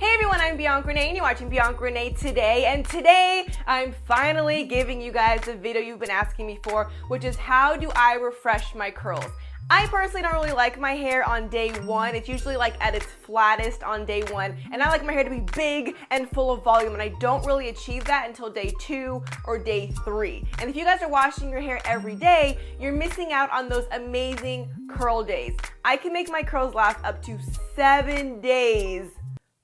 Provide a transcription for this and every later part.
Hey everyone, I'm Bianca Renee and you're watching Bianca Renee Today, and today I'm finally giving you guys the video you've been asking me for, which is how do I refresh my curls? I personally don't really like my hair on day one. It's usually like at its flattest on day one, and I like my hair to be big and full of volume, and I don't really achieve that until day 2 or day 3. And if you guys are washing your hair every day, you're missing out on those amazing curl days. I can make my curls last up to 7 days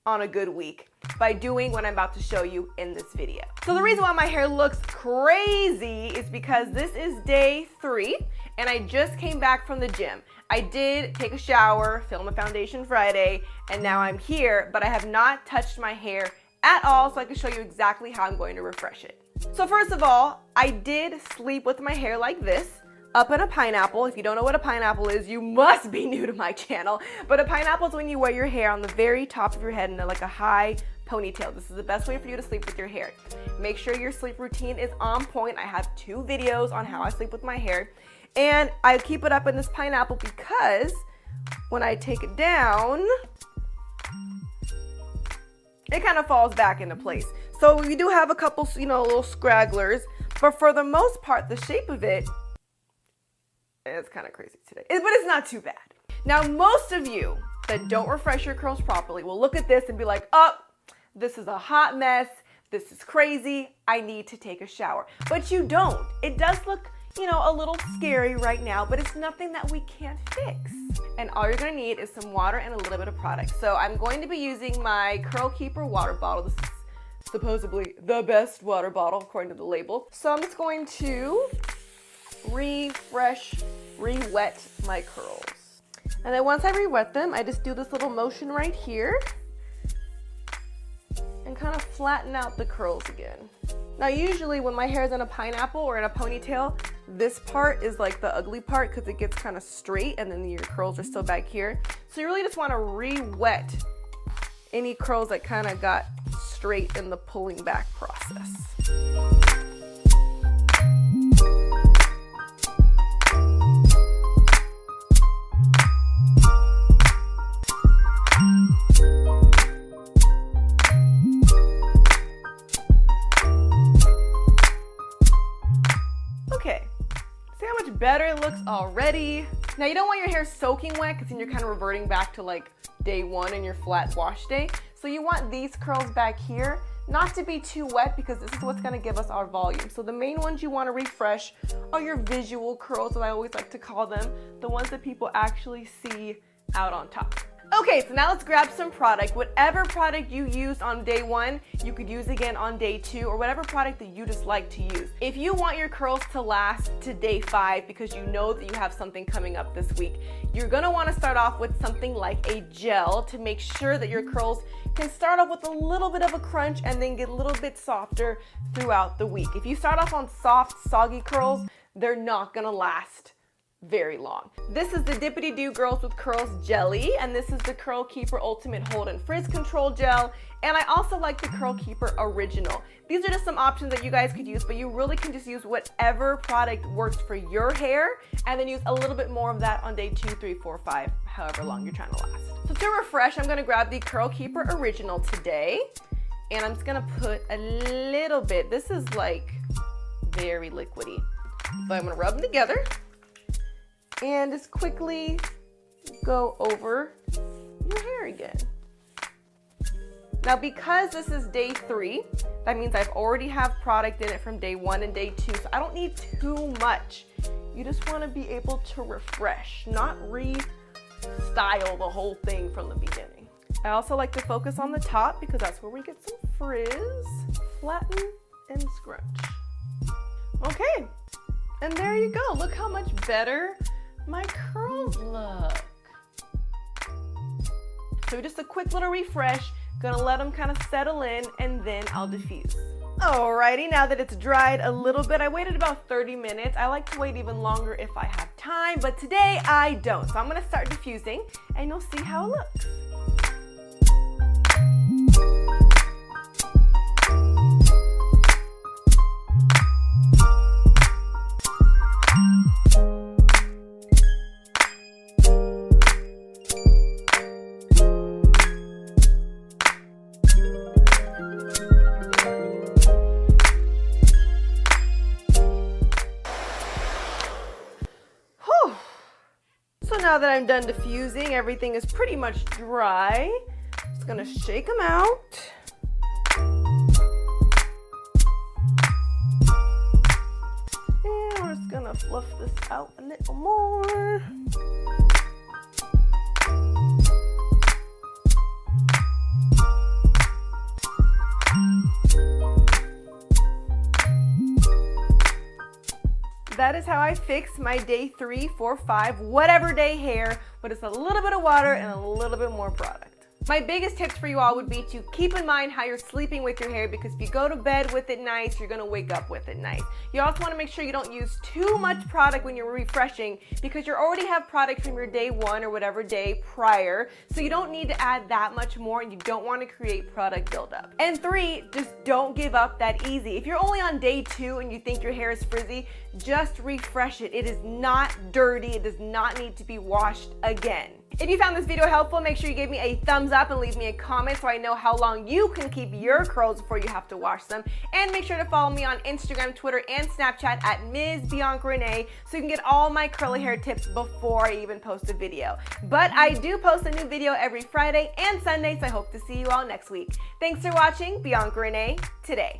on a good week by doing what I'm about to show you in this video. So the reason why my hair looks crazy is because this is day 3 and I just came back from the gym. I did take a shower, film a foundation Friday, and now I'm here, but I have not touched my hair at all, so I can show you exactly how I'm going to refresh it. So first of all, I did sleep with my hair like this, up in a pineapple. If you don't know what a pineapple is, you must be new to my channel. But a pineapple is when you wear your hair on the very top of your head in like a high ponytail. This is the best way for you to sleep with your hair. Make sure your sleep routine is on point. I have 2 videos on how I sleep with my hair. And I keep it up in this pineapple because when I take it down, it kind of falls back into place. So you do have a couple, little scragglers, but for the most part, the shape of it, it's kind of crazy today, but it's not too bad. Now, most of you that don't refresh your curls properly will look at this and be like, oh, this is a hot mess. This is crazy. I need to take a shower. But you don't. It does look, a little scary right now, but it's nothing that we can't fix. And all you're gonna need is some water and a little bit of product. So I'm going to be using my Curl Keeper water bottle. This is supposedly the best water bottle according to the label. So I'm just going to re-wet my curls. And then once I re-wet them, I just do this little motion right here and kind of flatten out the curls again. Now usually when my hair is in a pineapple or in a ponytail, this part is like the ugly part because it gets kind of straight and then your curls are still back here. So you really just want to re-wet any curls that kind of got straight in the pulling back process. Better it looks already. Now you don't want your hair soaking wet because then you're kind of reverting back to like day 1 and your flat wash day. So you want these curls back here not to be too wet because this is what's going to give us our volume. So the main ones you want to refresh are your visual curls, as I always like to call them, the ones that people actually see out on top. Okay, so now let's grab some product. Whatever product you used on day 1, you could use again on day 2, or whatever product that you just like to use. If you want your curls to last to day 5 because you know that you have something coming up this week, you're gonna wanna start off with something like a gel to make sure that your curls can start off with a little bit of a crunch and then get a little bit softer throughout the week. If you start off on soft, soggy curls, they're not gonna last very long. This is the Dippity Doo Girls with Curls Jelly, and this is the Curl Keeper Ultimate Hold and Frizz Control Gel, and I also like the Curl Keeper Original. These are just some options that you guys could use, but you really can just use whatever product works for your hair, and then use a little bit more of that on day 2, 3, 4, 5, however long you're trying to last. So to refresh, I'm gonna grab the Curl Keeper Original today, and I'm just gonna put a little bit. This is like very liquidy, so I'm gonna rub them together and just quickly go over your hair again. Now because this is day 3, that means I've already have product in it from day 1 and day 2, so I don't need too much. You just want to be able to refresh, not re-style the whole thing from the beginning. I also like to focus on the top because that's where we get some frizz. Flatten and scrunch. Okay, and there you go. Look how much better my curls look. So just a quick little refresh, gonna let them kind of settle in and then I'll diffuse. Alrighty, now that it's dried a little bit, I waited about 30 minutes. I like to wait even longer if I have time, but today I don't. So I'm gonna start diffusing and you'll see how it looks. now that I'm done diffusing, everything is pretty much dry. Just gonna shake them out. And we're just gonna fluff this out a little more. That is how I fix my day 3, 4, 5, whatever day hair with just a little bit of water and a little bit more product. My biggest tips for you all would be to keep in mind how you're sleeping with your hair, because if you go to bed with it nice, you're gonna wake up with it nice. You also wanna make sure you don't use too much product when you're refreshing, because you already have product from your day 1 or whatever day prior, so you don't need to add that much more, and you don't wanna create product buildup. And 3, just don't give up that easy. If you're only on day 2 and you think your hair is frizzy, just refresh it. It is not dirty. It does not need to be washed again. If you found this video helpful, make sure you give me a thumbs up and leave me a comment so I know how long you can keep your curls before you have to wash them. And make sure to follow me on Instagram, Twitter, and Snapchat at Ms. Bianca Renee so you can get all my curly hair tips before I even post a video. But I do post a new video every Friday and Sunday, so I hope to see you all next week. Thanks for watching Bianca Renee Today.